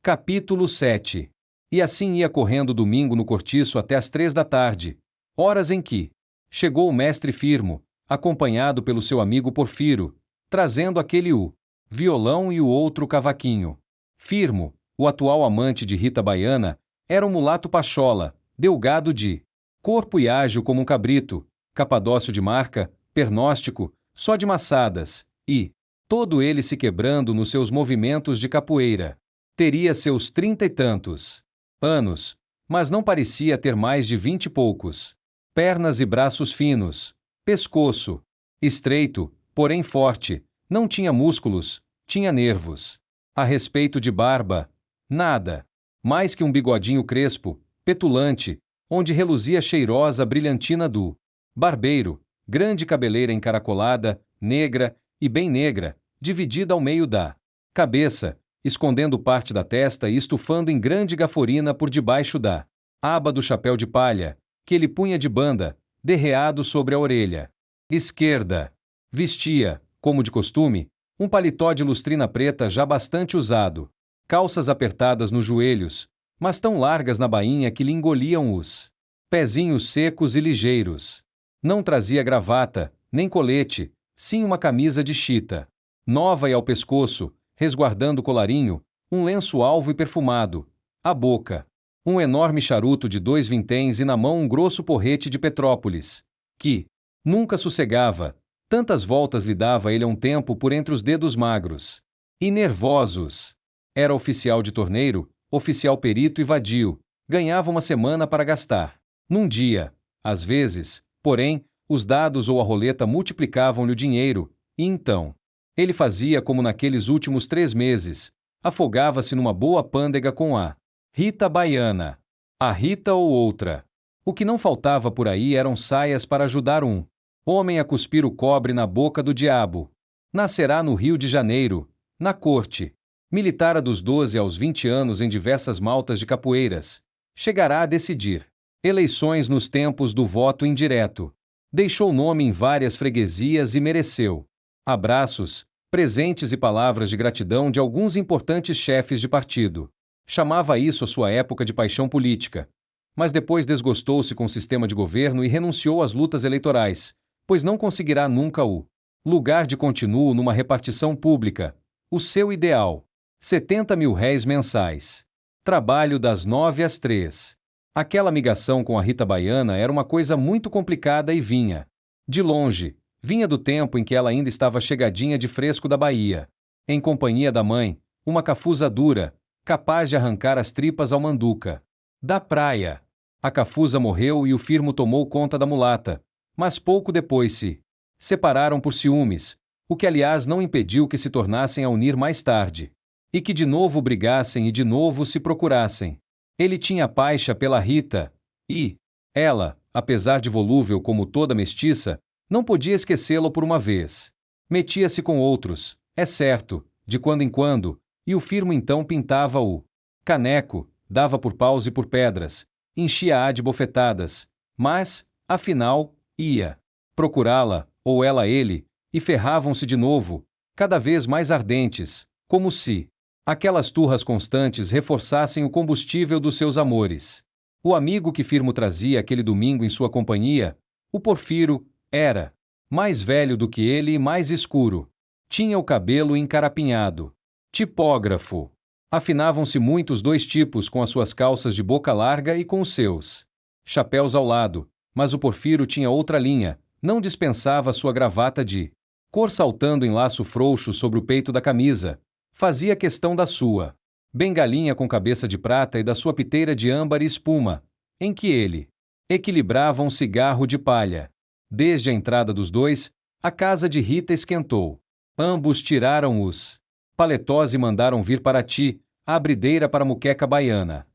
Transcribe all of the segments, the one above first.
Capítulo 7. E assim ia correndo domingo no cortiço até às 3 da tarde, horas em que chegou o mestre Firmo, acompanhado pelo seu amigo Porfiro, trazendo aquele o violão e o outro o cavaquinho. Firmo, o atual amante de Rita Baiana, era um mulato pachola, delgado de corpo e ágil como um cabrito, capadócio de marca, pernóstico, só de maçadas, e todo ele se quebrando nos seus movimentos de capoeira. Teria seus 30 e tantos anos, mas não parecia ter mais de 20 e poucos. Pernas e braços finos, pescoço estreito, porém forte, não tinha músculos, tinha nervos. A respeito de barba, nada mais que um bigodinho crespo, petulante, onde reluzia cheirosa brilhantina do barbeiro, grande cabeleira encaracolada, negra e bem negra, dividida ao meio da cabeça, escondendo parte da testa e estufando em grande gaforina por debaixo da aba do chapéu de palha, que ele punha de banda, derreado sobre a orelha esquerda. Vestia, como de costume, um paletó de lustrina preta já bastante usado, calças apertadas nos joelhos, mas tão largas na bainha que lhe engoliam os pezinhos secos e ligeiros. Não trazia gravata, nem colete, sim uma camisa de chita, nova e ao pescoço, resguardando o colarinho, um lenço alvo e perfumado, a boca, um enorme charuto de 2 vinténs e na mão um grosso porrete de Petrópolis, que nunca sossegava, tantas voltas lhe dava ele a um tempo por entre os dedos magros e nervosos. Era oficial de torneiro, oficial perito e vadio, ganhava uma semana para gastar. Num dia, às vezes, porém, os dados ou a roleta multiplicavam-lhe o dinheiro, e então ele fazia como naqueles últimos 3 meses, afogava-se numa boa pândega com a Rita Baiana. A Rita ou outra. O que não faltava por aí eram saias para ajudar um homem a cuspir o cobre na boca do diabo. Nascerá no Rio de Janeiro, na corte. Militara dos 12 aos 20 anos em diversas maltas de capoeiras. Chegará a decidir eleições nos tempos do voto indireto. Deixou nome em várias freguesias e mereceu abraços, presentes e palavras de gratidão de alguns importantes chefes de partido. Chamava isso a sua época de paixão política. Mas depois desgostou-se com o sistema de governo e renunciou às lutas eleitorais, pois não conseguirá nunca o lugar de continuo numa repartição pública. O seu ideal: 70.000 réis mensais. Trabalho das 9 às 3. Aquela amigação com a Rita Baiana era uma coisa muito complicada e vinha de longe, vinha do tempo em que ela ainda estava chegadinha de fresco da Bahia, em companhia da mãe, uma cafuza dura, capaz de arrancar as tripas ao manduca da praia. A cafuza morreu e o Firmo tomou conta da mulata, mas pouco depois se separaram por ciúmes, o que aliás não impediu que se tornassem a unir mais tarde, e que de novo brigassem e de novo se procurassem. Ele tinha paixa pela Rita, e ela, apesar de volúvel como toda mestiça, não podia esquecê-lo por uma vez. Metia-se com outros, é certo, de quando em quando, e o Firmo então pintava o caneco, dava por paus e por pedras, enchia-a de bofetadas, mas, afinal, ia procurá-la, ou ela ele, e ferravam-se de novo, cada vez mais ardentes, como se aquelas turras constantes reforçassem o combustível dos seus amores. O amigo que Firmo trazia aquele domingo em sua companhia, o Porfiro, era mais velho do que ele e mais escuro. Tinha o cabelo encarapinhado. Tipógrafo. Afinavam-se muito os dois tipos com as suas calças de boca larga e com os seus chapéus ao lado, mas o Porfiro tinha outra linha, não dispensava sua gravata de cor saltando em laço frouxo sobre o peito da camisa. Fazia questão da sua bengalinha com cabeça de prata e da sua piteira de âmbar e espuma, em que ele equilibrava um cigarro de palha. Desde a entrada dos dois, a casa de Rita esquentou. Ambos tiraram os paletós e mandaram vir para ti a abrideira para a muqueca baiana.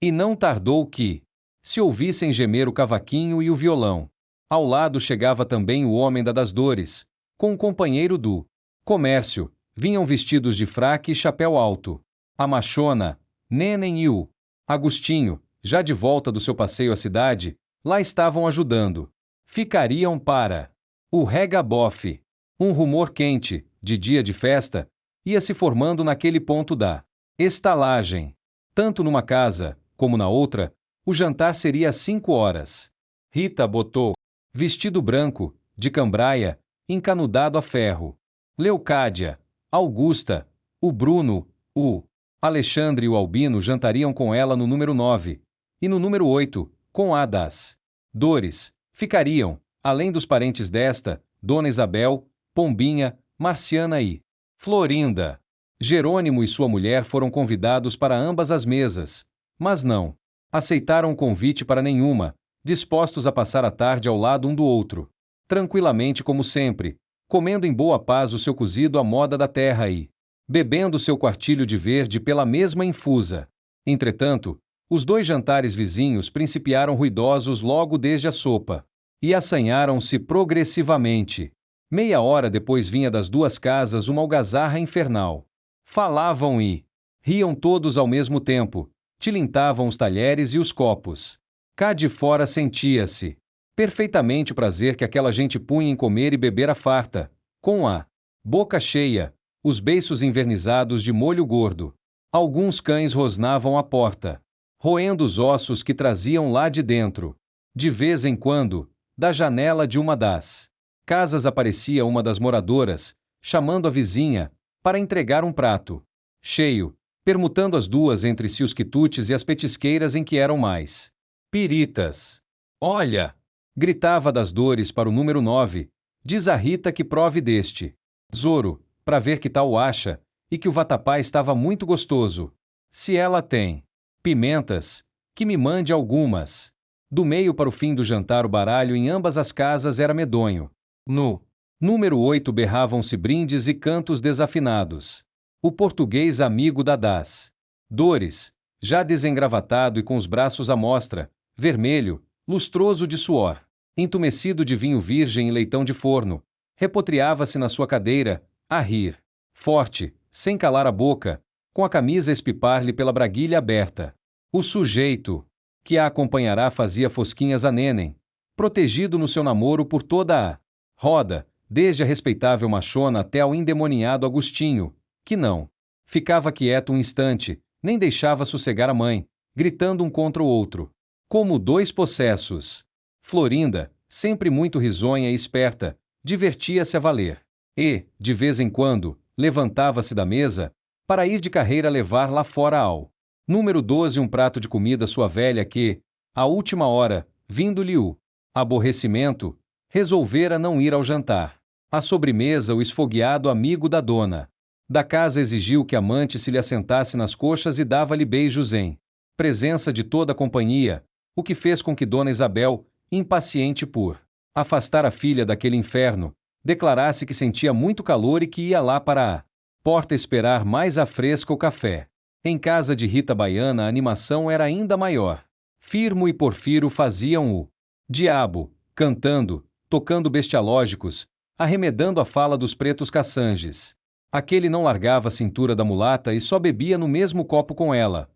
E não tardou que se ouvissem gemer o cavaquinho e o violão. Ao lado chegava também o homem das dores, com o companheiro do comércio. Vinham vestidos de fraque e chapéu alto. A machona, Nenen e o Agostinho, já de volta do seu passeio à cidade, lá estavam ajudando. Ficariam para o rega-bofe. Um rumor quente, de dia de festa, ia se formando naquele ponto da Estalagem. Tanto numa casa, como na outra, o jantar seria às 5 horas. Rita botou vestido branco, de cambraia, encanudado a ferro. Leocádia, Augusta, o Bruno, o Alexandre e o Albino jantariam com ela no número 9, e no número 8, com a das Dores, ficariam, além dos parentes desta, Dona Isabel, Pombinha, Marciana e Florinda. Jerônimo e sua mulher foram convidados para ambas as mesas, mas não aceitaram o convite para nenhuma, dispostos a passar a tarde ao lado um do outro, tranquilamente como sempre, comendo em boa paz o seu cozido à moda da terra e bebendo seu quartilho de verde pela mesma infusa. Entretanto, os dois jantares vizinhos principiaram ruidosos logo desde a sopa, e assanharam-se progressivamente. Meia hora depois vinha das duas casas uma algazarra infernal. Falavam e riam todos ao mesmo tempo, tilintavam os talheres e os copos. Cá de fora sentia-se perfeitamente o prazer que aquela gente punha em comer e beber à farta, com a boca cheia, os beiços envernizados de molho gordo. Alguns cães rosnavam à porta, roendo os ossos que traziam lá de dentro. De vez em quando, da janela de uma das casas aparecia uma das moradoras, chamando a vizinha, para entregar um prato cheio, permutando as duas entre si os quitutes e as petisqueiras em que eram mais piritas. Olha! Gritava das Dores para o número 9, diz a Rita que prove deste Zoro, para ver que tal acha, e que o vatapá estava muito gostoso. Se ela tem pimentas, que me mande algumas. Do meio para o fim do jantar o baralho em ambas as casas era medonho. No número 8 berravam-se brindes e cantos desafinados. O português amigo da das Dores, já desengravatado e com os braços à mostra, vermelho, lustroso de suor, entumecido de vinho virgem e leitão de forno, repotriava-se na sua cadeira, a rir, forte, sem calar a boca, com a camisa a espipar-lhe pela braguilha aberta. O sujeito que a acompanhará fazia fosquinhas a Nênem, protegido no seu namoro por toda a roda, desde a respeitável machona até ao endemoniado Agostinho, que não ficava quieto um instante, nem deixava sossegar a mãe, gritando um contra o outro, como dois possessos. Florinda, sempre muito risonha e esperta, divertia-se a valer, e, de vez em quando, levantava-se da mesa, para ir de carreira levar lá fora ao número 12 um prato de comida sua velha que, à última hora, vindo-lhe o aborrecimento, resolvera não ir ao jantar. À sobremesa o esfogueado amigo da dona da casa exigiu que a amante se lhe assentasse nas coxas e dava-lhe beijos em presença de toda a companhia, o que fez com que Dona Isabel, impaciente por afastar a filha daquele inferno, declarasse que sentia muito calor e que ia lá para a porta esperar mais à fresca o café. Em casa de Rita Baiana a animação era ainda maior. Firmo e Porfiro faziam o diabo, cantando, tocando bestialógicos, arremedando a fala dos pretos caçanges. Aquele não largava a cintura da mulata e só bebia no mesmo copo com ela.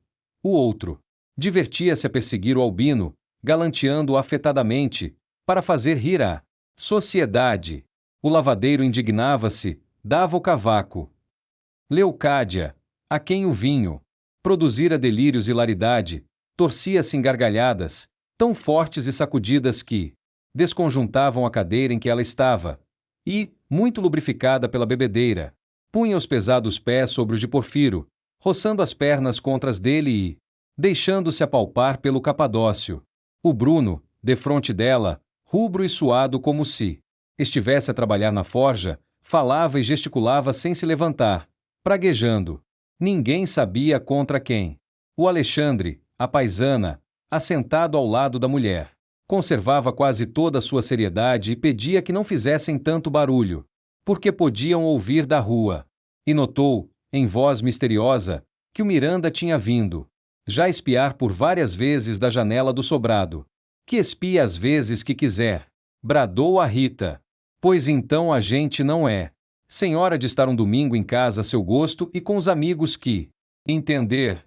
O outro divertia-se a perseguir o albino, galanteando-o afetadamente, para fazer rir a sociedade. O lavadeiro indignava-se, dava o cavaco. Leocádia, a quem o vinho produzira delírios e hilaridade, torcia-se em gargalhadas, tão fortes e sacudidas que desconjuntavam a cadeira em que ela estava, e, muito lubrificada pela bebedeira, punha os pesados pés sobre os de Porfiro, roçando as pernas contra as dele e deixando-se apalpar pelo capadócio. O Bruno, defronte dela, rubro e suado como se estivesse a trabalhar na forja, falava e gesticulava sem se levantar, praguejando. Ninguém sabia contra quem. O Alexandre, a paisana, assentado ao lado da mulher, conservava quase toda a sua seriedade e pedia que não fizessem tanto barulho, porque podiam ouvir da rua. E notou, em voz misteriosa, que o Miranda tinha vindo já espiar por várias vezes da janela do sobrado. Que espie às vezes que quiser, bradou a Rita. Pois então a gente não é senhora de estar um domingo em casa a seu gosto e com os amigos que entender.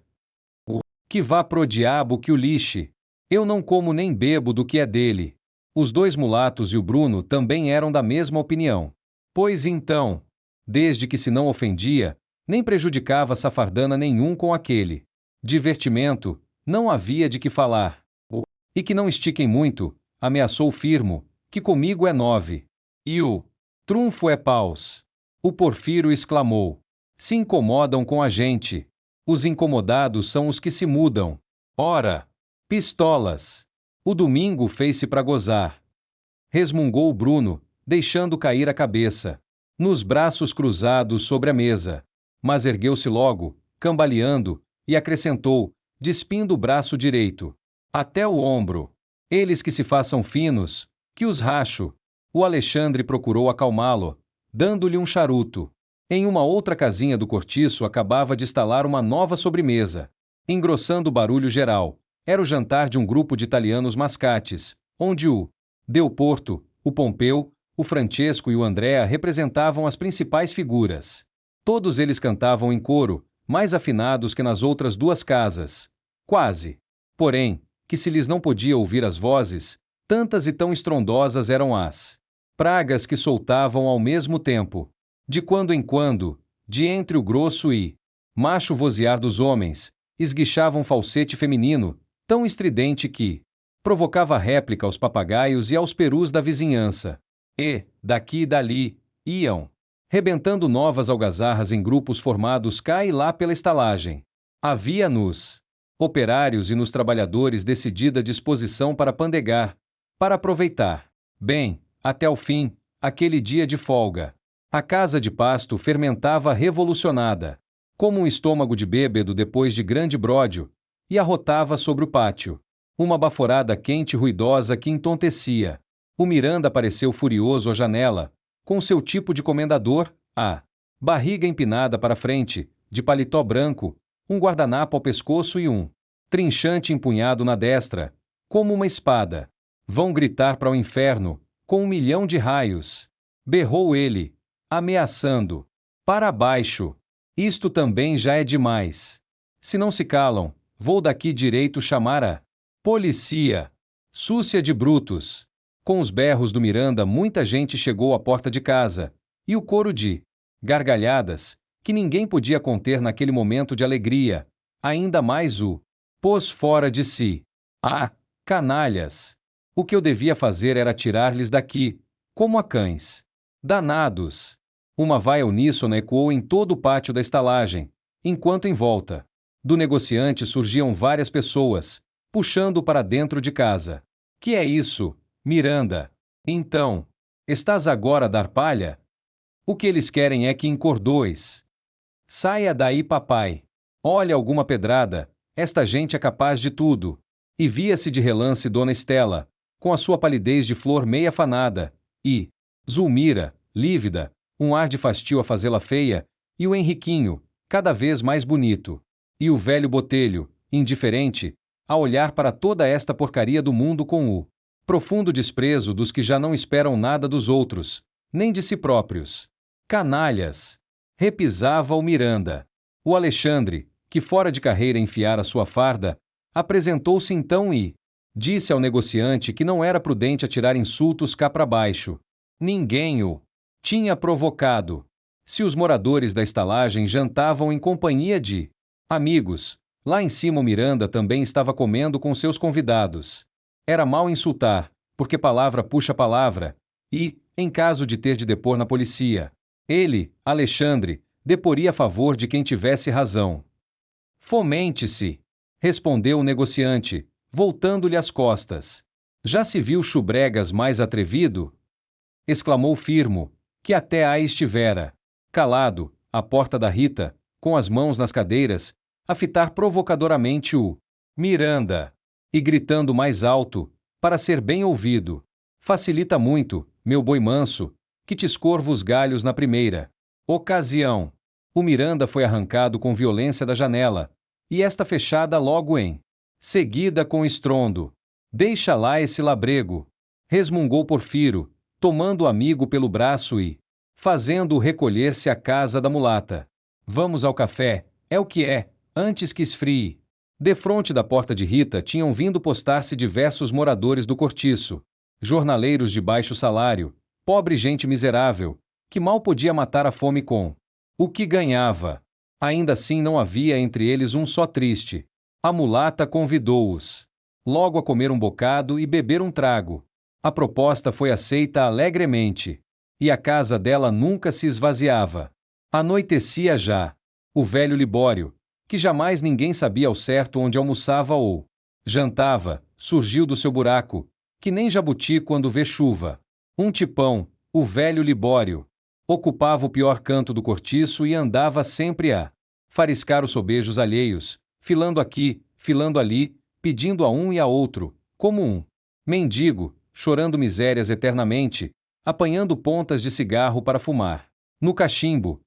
O que vá pro diabo que o lixe. Eu não como nem bebo do que é dele. Os dois mulatos e o Bruno também eram da mesma opinião. Pois então, desde que se não ofendia, Nem prejudicava safardana nenhum com aquele. Divertimento, não havia de que falar. E que não estiquem muito, ameaçou Firmo, que comigo é 9. E o trunfo é paus. O Porfiro exclamou. Se incomodam com a gente. Os incomodados são os que se mudam. Ora, pistolas. O domingo fez-se pra gozar. Resmungou Bruno, deixando cair a cabeça, nos braços cruzados sobre a mesa. Mas ergueu-se logo, cambaleando, e acrescentou, despindo o braço direito. Até o ombro. Eles que se façam finos, que os racho. O Alexandre procurou acalmá-lo, dando-lhe um charuto. Em uma outra casinha do cortiço acabava de instalar uma nova sobremesa, engrossando o barulho geral. Era o jantar de um grupo de italianos mascates, onde o Del Porto, o Pompeu, o Francesco e o Andrea representavam as principais figuras. Todos eles cantavam em coro, mais afinados que nas outras duas casas. Quase. Porém, que se lhes não podia ouvir as vozes, tantas e tão estrondosas eram as pragas que soltavam ao mesmo tempo. De quando em quando, de entre o grosso e macho vozear dos homens, esguichava um falsete feminino, tão estridente que provocava réplica aos papagaios e aos perus da vizinhança. E, daqui e dali, iam rebentando novas algazarras em grupos formados cá e lá pela estalagem. Havia nos operários e nos trabalhadores decidida disposição para pandegar, para aproveitar bem, até o fim, aquele dia de folga. A casa de pasto fermentava revolucionada, como um estômago de bêbado depois de grande bródio, e arrotava sobre o pátio. Uma baforada quente e ruidosa que entontecia. O Miranda apareceu furioso à janela, com seu tipo de comendador, a barriga empinada para frente, de paletó branco, um guardanapo ao pescoço e um trinchante empunhado na destra, como uma espada. Vão gritar para o inferno, com 1.000.000 de raios. Berrou ele, ameaçando. Para baixo. Isto também já é demais. Se não se calam, vou daqui direito chamar a polícia. Súcia de brutos. Com os berros do Miranda muita gente chegou à porta de casa, e o coro de gargalhadas, que ninguém podia conter naquele momento de alegria, ainda mais o pôs fora de si. Ah, canalhas! O que eu devia fazer era tirar-lhes daqui, como a cães. Danados! Uma vaia uníssona ecoou em todo o pátio da estalagem, enquanto em volta do negociante surgiam várias pessoas, puxando-o para dentro de casa. Que é isso, Miranda? Então, estás agora a dar palha? O que eles querem é que encordoes. Saia daí, papai. Olha alguma pedrada, esta gente é capaz de tudo. E via-se de relance Dona Estela, com a sua palidez de flor meia afanada, e Zulmira, lívida, um ar de fastio a fazê-la feia, e o Henriquinho, cada vez mais bonito. E o velho Botelho, indiferente, a olhar para toda esta porcaria do mundo com o profundo desprezo dos que já não esperam nada dos outros, nem de si próprios. Canalhas! Repisava o Miranda. O Alexandre, que fora de carreira enfiara sua farda, apresentou-se então e disse ao negociante que não era prudente atirar insultos cá para baixo. Ninguém o tinha provocado. Se os moradores da estalagem jantavam em companhia de amigos, lá em cima o Miranda também estava comendo com seus convidados. Era mal insultar, porque palavra puxa palavra, e, em caso de ter de depor na polícia, ele, Alexandre, deporia a favor de quem tivesse razão. Fomente-se, respondeu o negociante, voltando-lhe as costas. Já se viu chubregas mais atrevido? Exclamou Firmo, que até aí estivera, calado, à porta da Rita, com as mãos nas cadeiras, a fitar provocadoramente o Miranda, e gritando mais alto, para ser bem ouvido. Facilita muito, meu boi manso, que te escorvo os galhos na primeira ocasião. O Miranda foi arrancado com violência da janela, e esta fechada logo em seguida com estrondo. Deixa lá esse labrego, resmungou Porfiro, tomando o amigo pelo braço e fazendo-o recolher-se à casa da mulata. Vamos ao café, é o que é, antes que esfrie. Defronte da porta de Rita tinham vindo postar-se diversos moradores do cortiço, jornaleiros de baixo salário, pobre gente miserável, que mal podia matar a fome com o que ganhava. Ainda assim não havia entre eles um só triste. A mulata convidou-os logo a comer um bocado e beber um trago. A proposta foi aceita alegremente. E a casa dela nunca se esvaziava. Anoitecia já. O velho Libório, que jamais ninguém sabia ao certo onde almoçava ou jantava, surgiu do seu buraco, que nem jabuti quando vê chuva. Um tipão, o velho Libório, ocupava o pior canto do cortiço e andava sempre a fariscar os sobejos alheios, filando aqui, filando ali, pedindo a um e a outro, como um mendigo, chorando misérias eternamente, apanhando pontas de cigarro para fumar. No cachimbo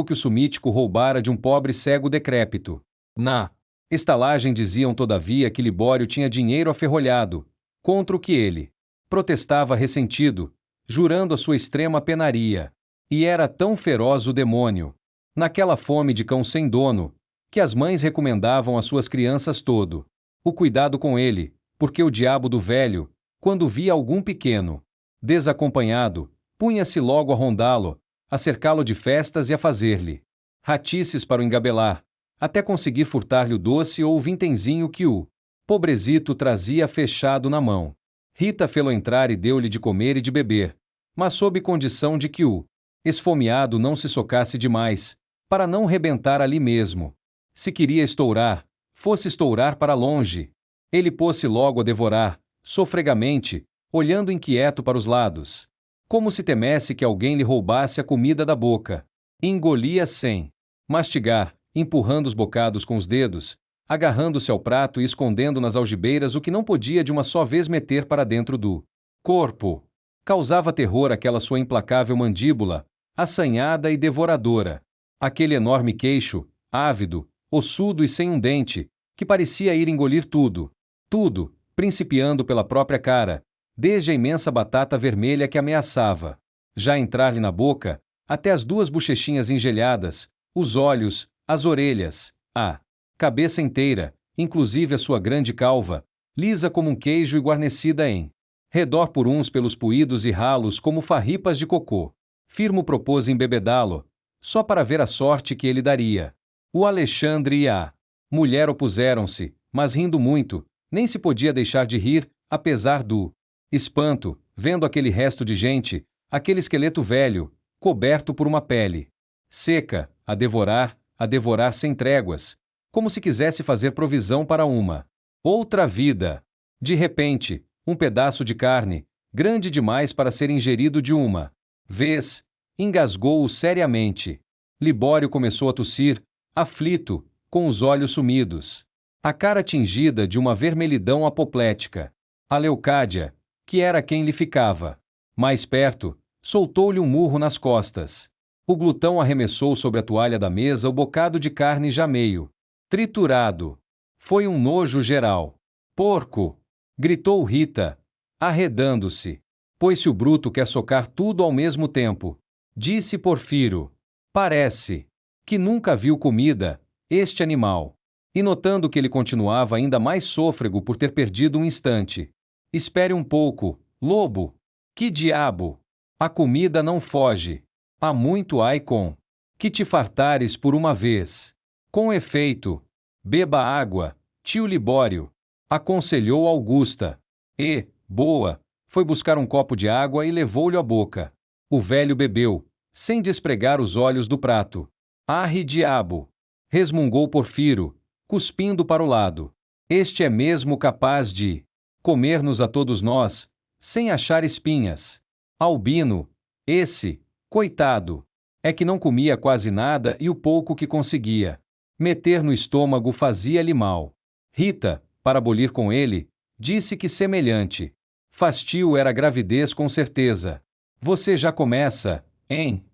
que o sumítico roubara de um pobre cego decrépito. Na estalagem diziam todavia que Libório tinha dinheiro aferrolhado, contra o que ele protestava ressentido, jurando a sua extrema penaria. E era tão feroz o demônio, naquela fome de cão sem dono, que as mães recomendavam às suas crianças todo o cuidado com ele, porque o diabo do velho, quando via algum pequeno desacompanhado, punha-se logo a rondá-lo, a cercá-lo de festas e a fazer-lhe ratices para o engabelar, até conseguir furtar-lhe o doce ou o vintenzinho que o pobrezito trazia fechado na mão. Rita fê-lo entrar e deu-lhe de comer e de beber, mas sob condição de que o esfomeado não se socasse demais, para não rebentar ali mesmo. Se queria estourar, fosse estourar para longe. Ele pôs-se logo a devorar, sofregamente, olhando inquieto para os lados, como se temesse que alguém lhe roubasse a comida da boca. Engolia sem mastigar, empurrando os bocados com os dedos, agarrando-se ao prato e escondendo nas algibeiras o que não podia de uma só vez meter para dentro do corpo. Causava terror aquela sua implacável mandíbula, assanhada e devoradora. Aquele enorme queixo, ávido, ossudo e sem um dente, que parecia ir engolir tudo. Tudo, principiando pela própria cara, desde a imensa batata vermelha que ameaçava já entrar-lhe na boca, até as duas bochechinhas engelhadas, os olhos, as orelhas, a cabeça inteira, inclusive a sua grande calva, lisa como um queijo e guarnecida em redor por uns pelos puídos e ralos como farripas de cocô. Firmo propôs embebedá-lo, só para ver a sorte que ele daria. O Alexandre e a mulher opuseram-se, mas rindo muito, nem se podia deixar de rir, apesar do espanto, vendo aquele resto de gente, aquele esqueleto velho, coberto por uma pele seca, a devorar sem tréguas, como se quisesse fazer provisão para uma outra vida. De repente, um pedaço de carne, grande demais para ser ingerido de uma vez, engasgou-o seriamente. Libório começou a tossir, aflito, com os olhos sumidos, a cara tingida de uma vermelhidão apoplética. A Leocádia, que era quem lhe ficava mais perto, soltou-lhe um murro nas costas. O glutão arremessou sobre a toalha da mesa o bocado de carne já meio triturado. Foi um nojo geral. Porco! Gritou Rita, arredando-se. Pois se o bruto quer socar tudo ao mesmo tempo, disse Porfiro. Parece que nunca viu comida, este animal. E notando que ele continuava ainda mais sôfrego por ter perdido um instante. Espere um pouco, lobo. Que diabo! A comida não foge. Há muito ai com que te fartares por uma vez. Com efeito, beba água, tio Libório, aconselhou Augusta. E, boa, foi buscar um copo de água e levou-lhe à boca. O velho bebeu, sem despregar os olhos do prato. Arre diabo! Resmungou Porfiro, cuspindo para o lado. Este é mesmo capaz de comer-nos a todos nós, sem achar espinhas. Albino, esse, coitado, é que não comia quase nada e o pouco que conseguia meter no estômago fazia-lhe mal. Rita, para abolir com ele, disse que semelhante fastio era gravidez com certeza. Você já começa, hein?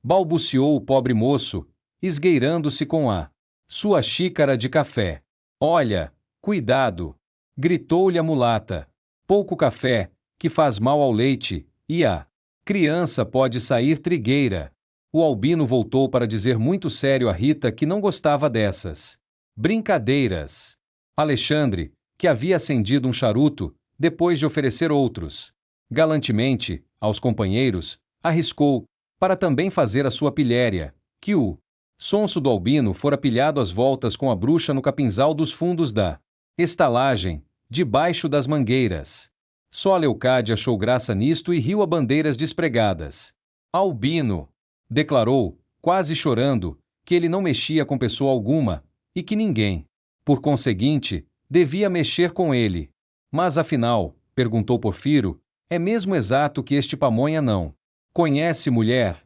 Balbuciou o pobre moço, esgueirando-se com a sua xícara de café. Olha, cuidado! Gritou-lhe a mulata. Pouco café, que faz mal ao leite, e a criança pode sair trigueira. O albino voltou para dizer muito sério a Rita que não gostava dessas brincadeiras. Alexandre, que havia acendido um charuto, depois de oferecer outros, galantemente, aos companheiros, arriscou, para também fazer a sua pilhéria, que o Sonso do Albino fora pilhado às voltas com a bruxa no capinzal dos fundos da estalagem, debaixo das mangueiras. Só a Leocádia achou graça nisto e riu a bandeiras despregadas. Albino! Declarou, quase chorando, que ele não mexia com pessoa alguma, e que ninguém, por conseguinte, devia mexer com ele. Mas afinal, perguntou Porfiro, é mesmo exato que este pamonha não conhece mulher?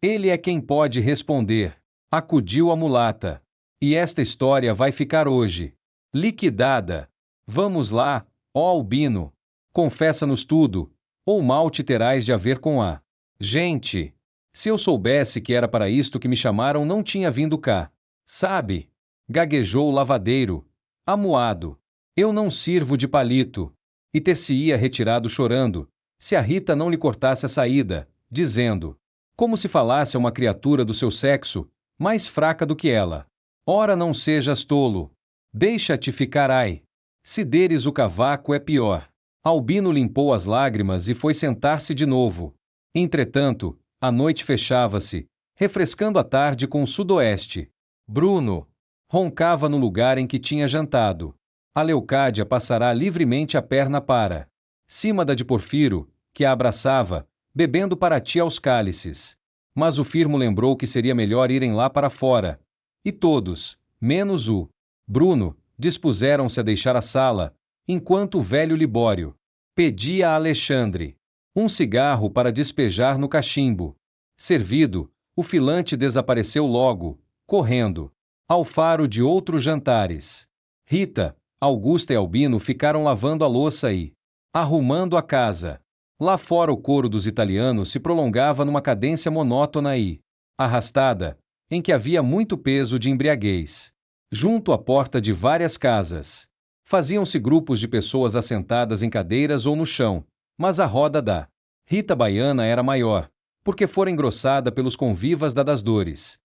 Ele é quem pode responder, acudiu a mulata. E esta história vai ficar hoje liquidada. Vamos lá, ó Albino. Confessa-nos tudo, ou mal te terás de haver com a gente. Se eu soubesse que era para isto que me chamaram, não tinha vindo cá. Sabe? Gaguejou o lavadeiro, amuado. Eu não sirvo de palito. E ter-se-ia retirado chorando, se a Rita não lhe cortasse a saída, dizendo, como se falasse a uma criatura do seu sexo, mais fraca do que ela. Ora, não sejas tolo. Deixa-te ficar, ai. Se deres o cavaco é pior. Albino limpou as lágrimas e foi sentar-se de novo. Entretanto, a noite fechava-se, refrescando a tarde com o sudoeste. Bruno roncava no lugar em que tinha jantado. A Leocádia passará livremente a perna para cima da de Porfiro, que a abraçava, bebendo para ti aos cálices. Mas o Firmo lembrou que seria melhor irem lá para fora. E todos, menos o Bruno, dispuseram-se a deixar a sala, enquanto o velho Libório pedia a Alexandre um cigarro para despejar no cachimbo. Servido, o filante desapareceu logo, correndo ao faro de outros jantares. Rita, Augusta e Albino ficaram lavando a louça e arrumando a casa. Lá fora o coro dos italianos se prolongava numa cadência monótona e arrastada, em que havia muito peso de embriaguez. Junto à porta de várias casas, faziam-se grupos de pessoas assentadas em cadeiras ou no chão, mas a roda da Rita Baiana era maior, porque fora engrossada pelos convivas das dores.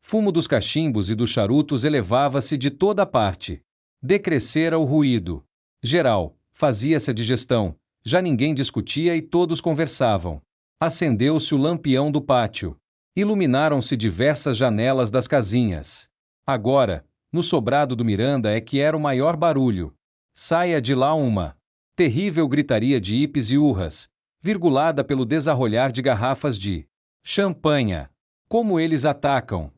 Fumo dos cachimbos e dos charutos elevava-se de toda a parte. Decrescera o ruído geral, fazia-se a digestão, já ninguém discutia e todos conversavam. Acendeu-se o lampião do pátio. Iluminaram-se diversas janelas das casinhas. Agora, no sobrado do Miranda é que era o maior barulho. Saia de lá uma terrível gritaria de hipes e urras, virgulada pelo desarrolhar de garrafas de champanha. Como eles atacam!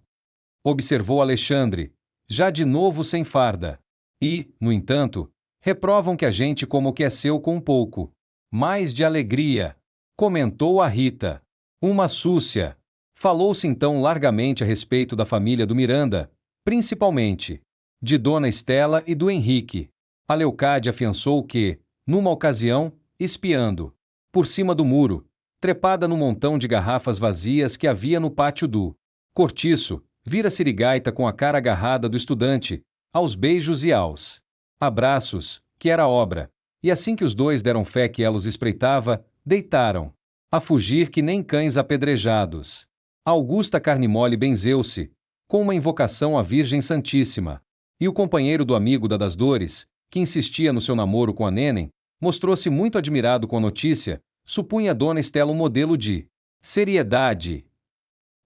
Observou Alexandre, já de novo sem farda. E, no entanto, reprovam que a gente como que é seu com um pouco mais de alegria, comentou a Rita. Uma súcia. Falou-se então largamente a respeito da família do Miranda, principalmente de Dona Estela e do Henrique. A Leocádia afiançou que, numa ocasião, espiando por cima do muro, trepada num montão de garrafas vazias que havia no pátio do cortiço, vira Sirigaita com a cara agarrada do estudante, aos beijos e aos abraços, que era obra, e assim que os dois deram fé que ela os espreitava, deitaram a fugir que nem cães apedrejados. Augusta Carne-Mole benzeu-se, com uma invocação à Virgem Santíssima, e o companheiro do amigo das dores, que insistia no seu namoro com a Nenen, mostrou-se muito admirado com a notícia, supunha Dona Estela um modelo de seriedade.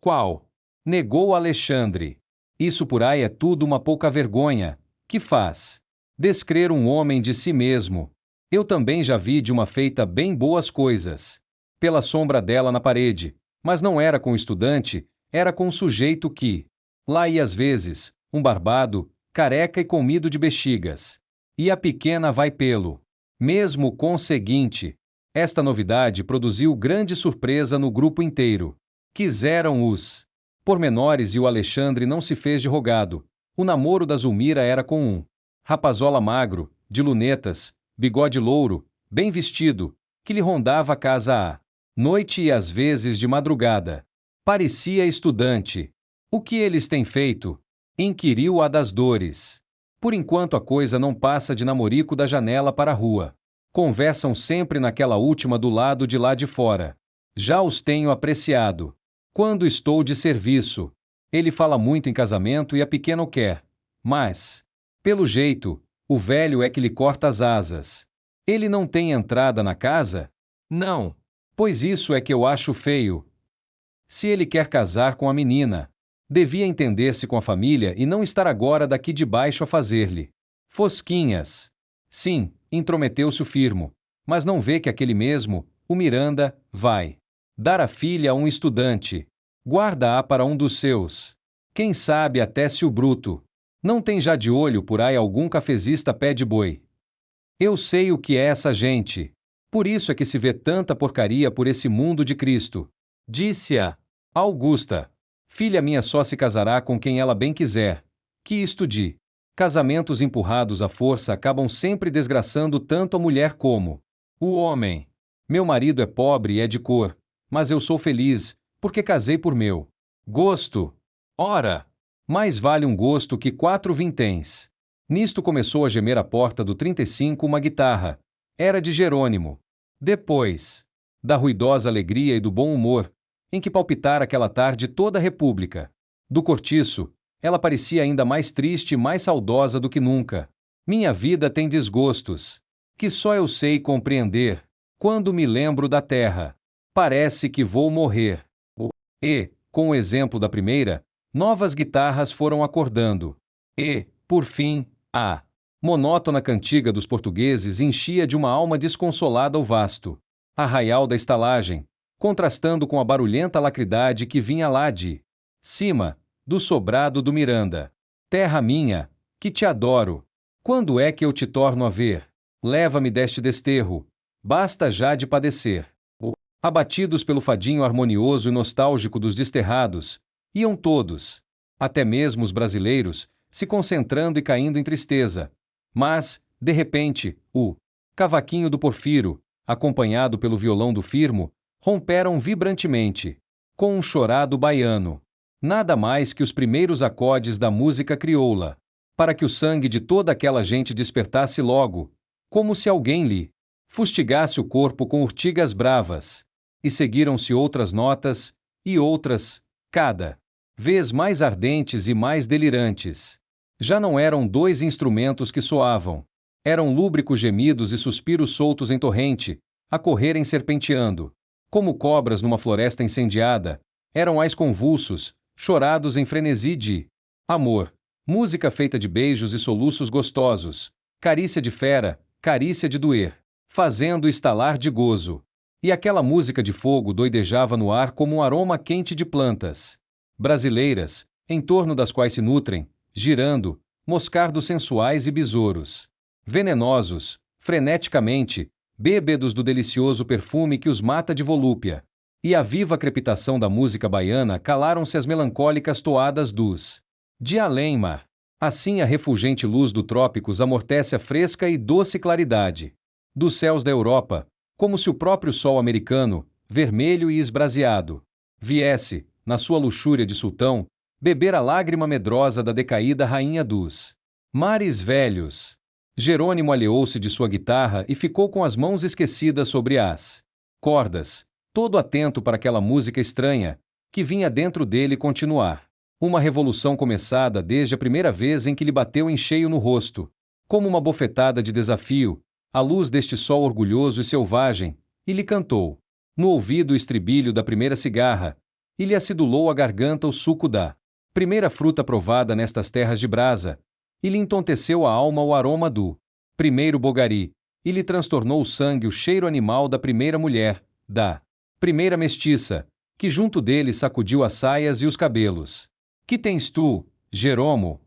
Qual? Negou Alexandre. Isso por aí é tudo uma pouca vergonha. Que faz? Descrer um homem de si mesmo. Eu também já vi de uma feita bem boas coisas. Pela sombra dela na parede, mas não era com o estudante, era com o sujeito que lá ia às vezes, um barbado, careca e comido de bexigas. E a pequena vai pelo mesmo conseguinte. Esta novidade produziu grande surpresa no grupo inteiro. Quiseram os pormenores e o Alexandre não se fez de rogado. O namoro da Zulmira era com um rapazola magro, de lunetas, bigode louro, bem vestido, que lhe rondava a casa à noite e às vezes de madrugada. Parecia estudante. O que eles têm feito? Inquiriu a das dores. Por enquanto a coisa não passa de namorico da janela para a rua. Conversam sempre naquela última do lado de lá de fora. Já os tenho apreciado. Quando estou de serviço, ele fala muito em casamento e a pequena o quer. Mas, pelo jeito, o velho é que lhe corta as asas. Ele não tem entrada na casa? Não. Pois isso é que eu acho feio. Se ele quer casar com a menina, Devia entender-se com a família e não estar agora daqui de baixo a fazer-lhe fosquinhas. Sim, intrometeu-se o Firmo, mas não vê que aquele mesmo, o Miranda, vai dar a filha a um estudante. Guarda-a para um dos seus. Quem sabe até se o bruto não tem já de olho por aí algum cafezista pé de boi. Eu sei o que é essa gente. Por isso é que se vê tanta porcaria por esse mundo de Cristo. Disse-a Augusta. Filha minha só se casará com quem ela bem quiser. Que isto de casamentos empurrados à força acabam sempre desgraçando tanto a mulher como o homem. Meu marido é pobre e é de cor, mas eu sou feliz, porque casei por meu gosto. Ora, mais vale um gosto que 4 vinténs. Nisto começou a gemer à porta do 35 uma guitarra. Era de Jerônimo. Depois da ruidosa alegria e do bom humor, em que palpitara aquela tarde toda a República, do cortiço, ela parecia ainda mais triste e mais saudosa do que nunca. Minha vida tem desgostos, que só eu sei compreender, quando me lembro da terra. Parece que vou morrer. E, com o exemplo da primeira, novas guitarras foram acordando. E, por fim, a monótona cantiga dos portugueses enchia de uma alma desconsolada o vasto arraial da estalagem, contrastando com a barulhenta alacridade que vinha lá de cima, do sobrado do Miranda. Terra minha, que te adoro, quando é que eu te torno a ver? Leva-me deste desterro, basta já de padecer. Abatidos pelo fadinho harmonioso e nostálgico dos desterrados, iam todos, até mesmo os brasileiros, se concentrando e caindo em tristeza. Mas, de repente, o cavaquinho do Porfiro, acompanhado pelo violão do Firmo, romperam vibrantemente, com um chorado baiano. Nada mais que os primeiros acordes da música crioula, para que o sangue de toda aquela gente despertasse logo, como se alguém lhe fustigasse o corpo com urtigas bravas. E seguiram-se outras notas, e outras, cada vez mais ardentes e mais delirantes. Já não eram 2 instrumentos que soavam. Eram lúbricos gemidos e suspiros soltos em torrente, a correrem serpenteando. Como cobras numa floresta incendiada, eram ais convulsos, chorados em frenesi de amor, música feita de beijos e soluços gostosos, carícia de fera, carícia de doer, fazendo estalar de gozo. E aquela música de fogo doidejava no ar como um aroma quente de plantas brasileiras, em torno das quais se nutrem, girando, moscardos sensuais e besouros venenosos, freneticamente, bêbedos do delicioso perfume que os mata de volúpia. E à viva crepitação da música baiana calaram-se as melancólicas toadas dos de além-mar. Assim a refulgente luz do trópicos amortece a fresca e doce claridade dos céus da Europa, como se o próprio sol americano, vermelho e esbraseado, viesse, na sua luxúria de sultão, beber a lágrima medrosa da decaída rainha dos mares velhos. Jerônimo alheou-se de sua guitarra e ficou com as mãos esquecidas sobre as cordas, todo atento para aquela música estranha, que vinha dentro dele continuar. Uma revolução começada desde a primeira vez em que lhe bateu em cheio no rosto, como uma bofetada de desafio, à luz deste sol orgulhoso e selvagem, e lhe cantou, no ouvido o estribilho da primeira cigarra, e lhe acidulou a garganta o suco da primeira fruta provada nestas terras de brasa, e lhe entonteceu a alma o aroma do primeiro bogari, e lhe transtornou o sangue o cheiro animal da primeira mulher, da primeira mestiça, que junto dele sacudiu as saias e os cabelos. Que tens tu, Jeromo?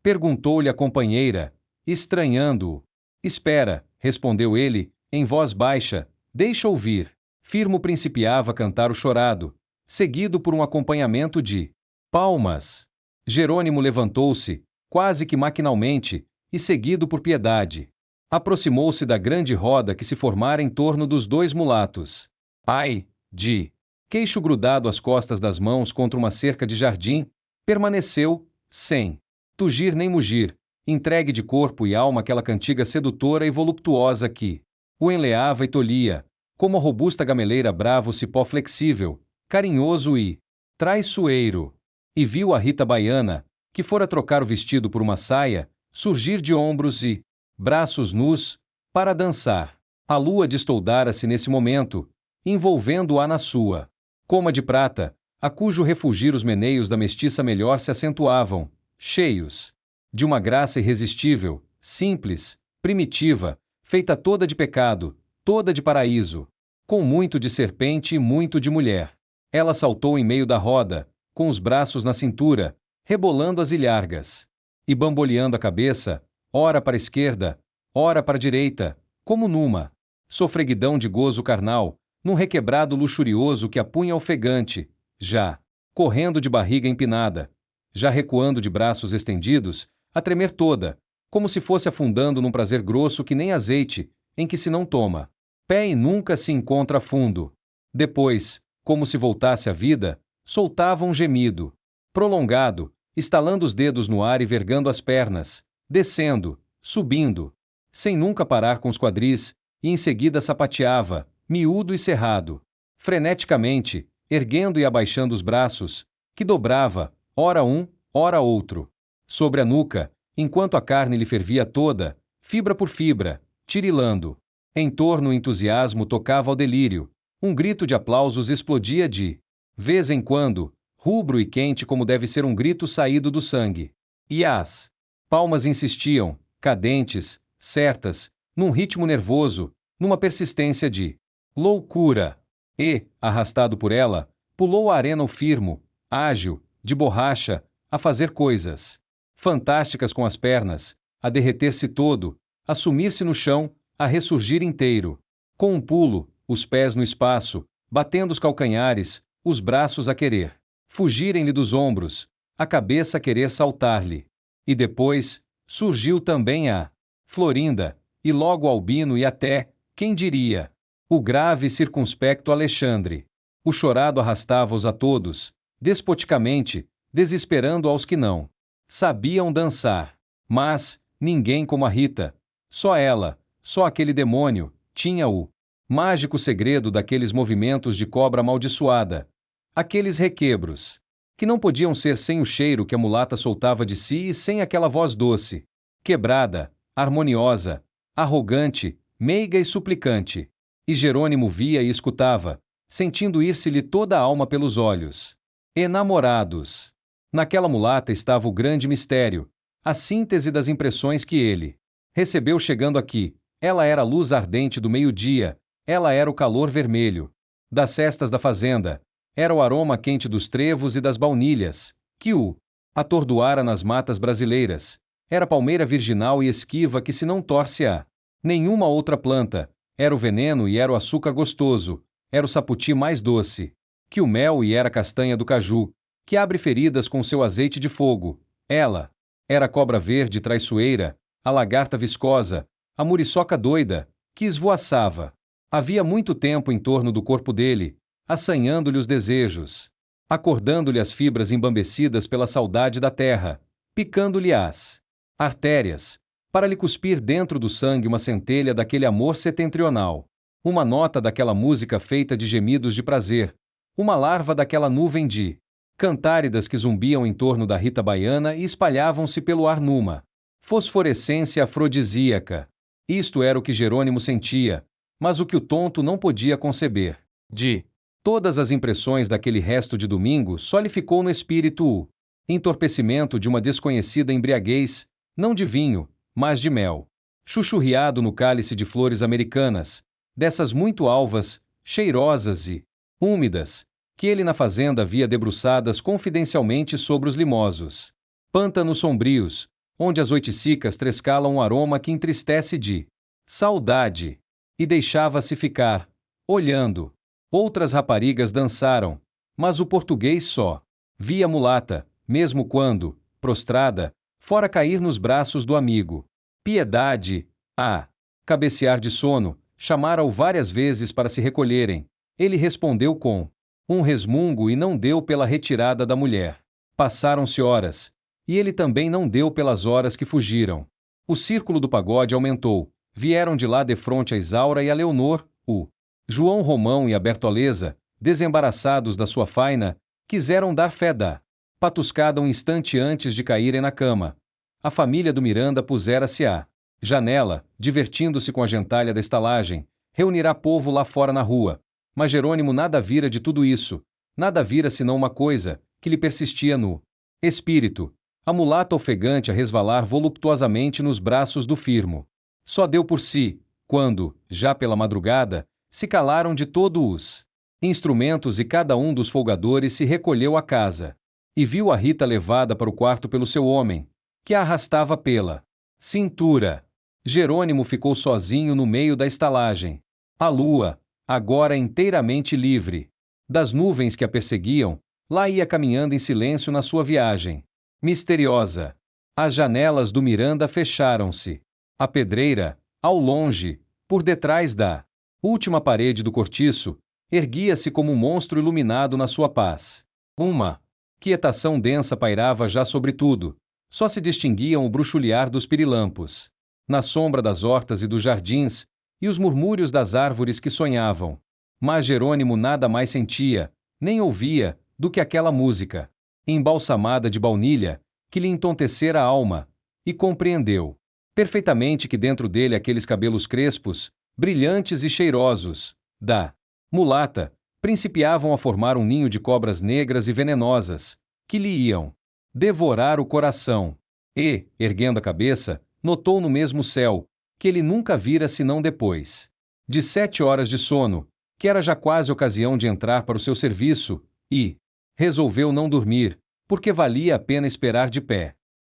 Perguntou-lhe a companheira, estranhando-o. Espera, respondeu ele, em voz baixa, deixa ouvir. Firmo principiava a cantar o chorado, seguido por um acompanhamento de palmas. Jerônimo levantou-se, quase que maquinalmente, e seguido por Piedade. Aproximou-se da grande roda que se formara em torno dos 2 mulatos. Ai, de queixo grudado às costas das mãos contra uma cerca de jardim, permaneceu, sem tugir nem mugir, entregue de corpo e alma àquela cantiga sedutora e voluptuosa que o enleava e tolhia, como a robusta gameleira brava o cipó flexível, carinhoso e traiçoeiro. E viu a Rita baiana, que fora trocar o vestido por uma saia, surgir de ombros e braços nus, para dançar. A lua destoldara-se nesse momento, envolvendo-a na sua coma de prata, a cujo refulgir os meneios da mestiça melhor se acentuavam, cheios de uma graça irresistível, simples, primitiva, feita toda de pecado, toda de paraíso, com muito de serpente e muito de mulher. Ela saltou em meio da roda, com os braços na cintura, rebolando as ilhargas, e bamboleando a cabeça, ora para a esquerda, ora para a direita, como numa sofreguidão de gozo carnal, num requebrado luxurioso que apunha ofegante, já correndo de barriga empinada, já recuando de braços estendidos, a tremer toda, como se fosse afundando num prazer grosso que nem azeite, em que se não toma pé e nunca se encontra fundo. Depois, como se voltasse à vida, soltava um gemido prolongado, estalando os dedos no ar e vergando as pernas, descendo, subindo, sem nunca parar com os quadris, e em seguida sapateava, miúdo e cerrado, freneticamente, erguendo e abaixando os braços, que dobrava, ora um, ora outro, sobre a nuca, enquanto a carne lhe fervia toda, fibra por fibra, tirilando. Em torno o entusiasmo tocava ao delírio, um grito de aplausos explodia de vez em quando, rubro e quente como deve ser um grito saído do sangue. E as palmas insistiam, cadentes, certas, num ritmo nervoso, numa persistência de loucura. E, arrastado por ela, pulou a arena o firmo, ágil, de borracha, a fazer coisas fantásticas com as pernas, a derreter-se todo, a sumir-se no chão, a ressurgir inteiro. Com um pulo, os pés no espaço, batendo os calcanhares, os braços a querer fugirem-lhe dos ombros, a cabeça a querer saltar-lhe. E depois, surgiu também a Florinda, e logo o Albino e até, quem diria, o grave e circunspecto Alexandre. O chorado arrastava-os a todos, despoticamente, desesperando aos que não sabiam dançar. Mas, ninguém como a Rita, só ela, só aquele demônio, tinha o mágico segredo daqueles movimentos de cobra amaldiçoada, aqueles requebros, que não podiam ser sem o cheiro que a mulata soltava de si e sem aquela voz doce, quebrada, harmoniosa, arrogante, meiga e suplicante. E Jerônimo via e escutava, sentindo ir-se-lhe toda a alma pelos olhos. Enamorados. Naquela mulata estava o grande mistério, a síntese das impressões que ele recebeu chegando aqui. Ela era a luz ardente do meio-dia, ela era o calor vermelho das cestas da fazenda, era o aroma quente dos trevos e das baunilhas, que o atordoara nas matas brasileiras, era a palmeira virginal e esquiva que se não torce a nenhuma outra planta, era o veneno e era o açúcar gostoso, era o saputi mais doce que o mel e era a castanha do caju, que abre feridas com seu azeite de fogo. Ela era a cobra verde traiçoeira, a lagarta viscosa, a muriçoca doida, que esvoaçava. Havia muito tempo em torno do corpo dele, assanhando-lhe os desejos, acordando-lhe as fibras embambecidas pela saudade da terra, picando-lhe as artérias, para lhe cuspir dentro do sangue uma centelha daquele amor setentrional, uma nota daquela música feita de gemidos de prazer, uma larva daquela nuvem de cantáridas que zumbiam em torno da Rita baiana e espalhavam-se pelo ar numa fosforescência afrodisíaca. Isto era o que Jerônimo sentia, mas o que o tonto não podia conceber. De todas as impressões daquele resto de domingo, só lhe ficou no espírito o entorpecimento de uma desconhecida embriaguez, não de vinho, mas de mel, chuchurriado no cálice de flores americanas, dessas muito alvas, cheirosas e úmidas, que ele na fazenda via debruçadas confidencialmente sobre os limosos pântanos sombrios, onde as oiticicas trescalam um aroma que entristece de saudade, e deixava-se ficar, olhando. Outras raparigas dançaram, mas o português só via a mulata, mesmo quando, prostrada, fora cair nos braços do amigo. Piedade, a cabecear de sono, chamara-o várias vezes para se recolherem. Ele respondeu com um resmungo e não deu pela retirada da mulher. Passaram-se horas, e ele também não deu pelas horas que fugiram. O círculo do pagode aumentou, vieram de lá defronte a Isaura e a Leonor, o João Romão e a Bertoleza, desembaraçados da sua faina, quiseram dar fé da patuscada um instante antes de caírem na cama. A família do Miranda pusera-se à janela, divertindo-se com a gentalha da estalagem, reunirá povo lá fora na rua. Mas Jerônimo nada vira de tudo isso, nada vira senão uma coisa, que lhe persistia no espírito, a mulata ofegante a resvalar voluptuosamente nos braços do Firmo. Só deu por si, quando, já pela madrugada, se calaram de todo os instrumentos e cada um dos folgadores se recolheu à casa. E viu a Rita levada para o quarto pelo seu homem, que a arrastava pela cintura. Jerônimo ficou sozinho no meio da estalagem. A lua, agora inteiramente livre das nuvens que a perseguiam, lá ia caminhando em silêncio na sua viagem misteriosa. As janelas do Miranda fecharam-se. A pedreira, ao longe, por detrás da última parede do cortiço, erguia-se como um monstro iluminado na sua paz. Uma quietação densa pairava já sobre tudo. Só se distinguiam o bruxulear dos pirilampos na sombra das hortas e dos jardins, e os murmúrios das árvores que sonhavam. Mas Jerônimo nada mais sentia, nem ouvia, do que aquela música, embalsamada de baunilha, que lhe entontecera a alma, e compreendeu perfeitamente que dentro dele aqueles cabelos crespos, brilhantes e cheirosos, da mulata, principiavam a formar um ninho de cobras negras e venenosas, que lhe iam devorar o coração. E, erguendo a cabeça, notou no mesmo céu, que ele nunca vira senão depois de 7 horas de sono, que era já quase ocasião de entrar para o seu serviço, e resolveu não dormir, porque valia a pena esperar de pé.